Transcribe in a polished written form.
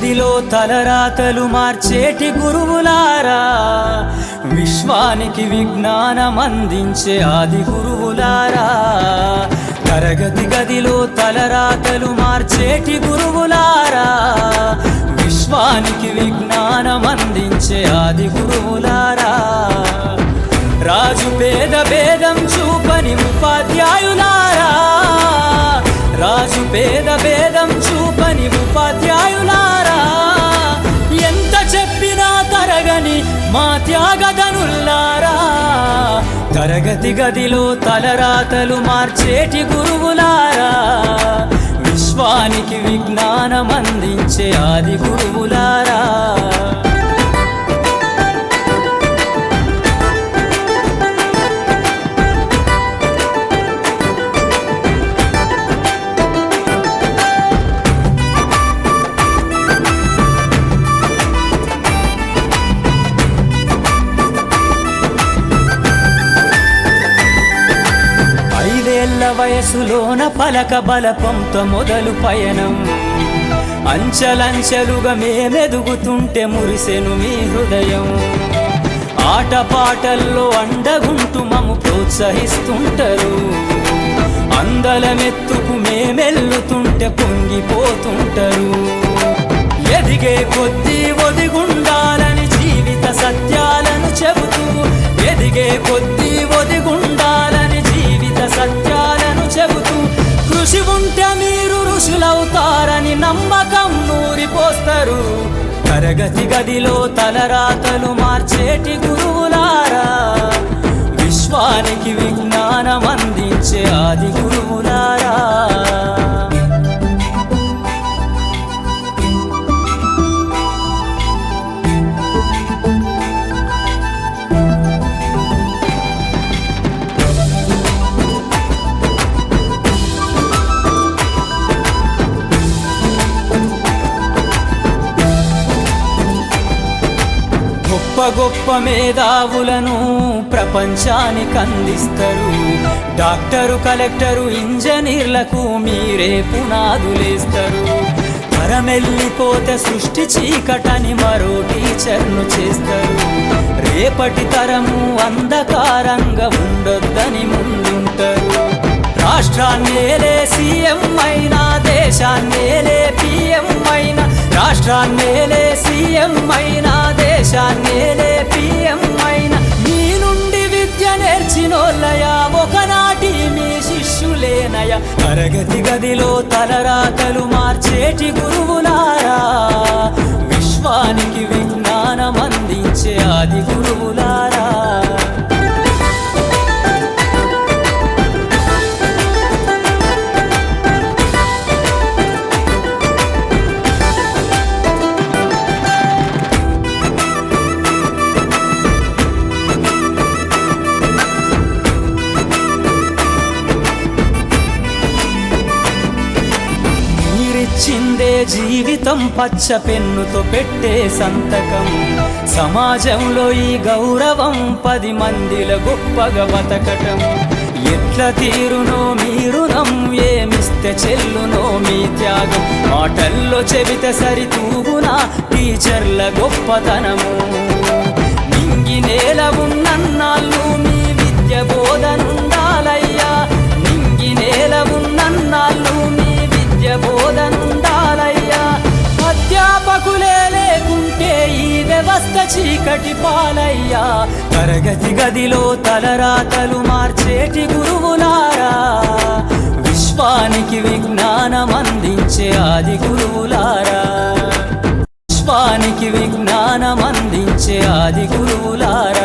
గదిలో తలరాతలు మార్చేటి గురువులారా, విశ్వానికి విజ్ఞానం అందించే ఆది గురువులారా. తరగతి గదిలో తలరాతలు మార్చేటి గురువులారా, విశ్వానికి విజ్ఞానం అందించే ఆది గురువులారా. రాజు పేద భేదం చూపని ఉపాధ్యాయులారా, రాజు పేద భేదం చూపని ఉపాధ్యాయులారా. ఎంత చెప్పినా తరగని మా త్యాగధనుల్లారా, తరగతి గదిలో తలరాతలు మార్చేటి గురువులారా, విశ్వానికి విజ్ఞానం అందించే ఆది గురువులారా. వయసులోన పలక బలపంతో మొదలు పయనం, అంచెలంచెలుగా మేమెదుగుతుంటే మురిసెను మీ హృదయం. ఆటపాటల్లో అండగుంటూ మము ప్రోత్సహిస్తుంటారు, అందలమెత్తుకు మేమెల్లుతుంటే పొంగిపోతుంటారు. ఎదిగే కొద్దీ ఒదిగుండాలని జీవిత సత్యాలను చెబుతూ, ఎదిగే కొద్దీ ఒదిగుండాలని జీవిత సత్యాలను చెబుతూ, కృషి ఉంటే మీరు ఋషులవుతారని నమ్మకం నూరిపోస్తారు. తరగతి గదిలో తలరాతలు మార్చేటి గురువులారా, విశ్వానికి విజ్ఞానం అందించే ఆది గురువులారా. గొప్ప గొప్ప మేధావులను ప్రపంచానికి అందిస్తారు. డాక్టరు, కలెక్టరు, ఇంజనీర్లకు మీరే పునాదులేస్తారు. తరమెల్లిపోతే సృష్టి చీకటని మరో టీచర్ను చేస్తారు. రేపటి తరము అంధకారంగా ఉండొద్దని ముందుంటారు. రాష్ట్రాన్నేలే సీఎం అయినా, దేశాన్నేలే పిఎం అయినా, రాష్ట్రాన్నేలే సీఎం అయినా, దేశాన్నేలే పిఎం అయినా, మీ నుండి విద్య నేర్చినోళ్ళయా, ఒకనాటి మీ శిష్యులేనయా. తరగతి గదిలో తలరాతలు మార్చేటి గురువులారా, విశ్వానికి విజ్ఞానం అందించే ఆది గురువులారా. చిందే జీవితం పచ్చ పెన్నుతో పెట్టే సంతకం, సమాజంలో ఈ గౌరవం 10 మందిల గొప్పగా బతకటం. ఎట్ల తీరునో మీ రుణం, ఏమిస్తే చెల్లునో మీ త్యాగం. మాటల్లో చెబితే సరితూగునా టీచర్ల గొప్పతనము. నింగి నేల ఉన్నన్నాళ్ళు మీ విద్య బోధనుండాలయ్యా, నింగి నేల ఉన్నన్నాళ్ళు మీ విద్య బోధనుండాలయ్యా. అధ్యాపకులే లేకుంటే ఈ వ్యవస్థ చీకటి పాలయ్యా. తరగతి గదిలో తలరాతలు మార్చేటి గురువులారా, విశ్వానికి విజ్ఞానం అందించే ఆది గురువులారా, విశ్వానికి విజ్ఞానం అందించే ఆది గురువులారా.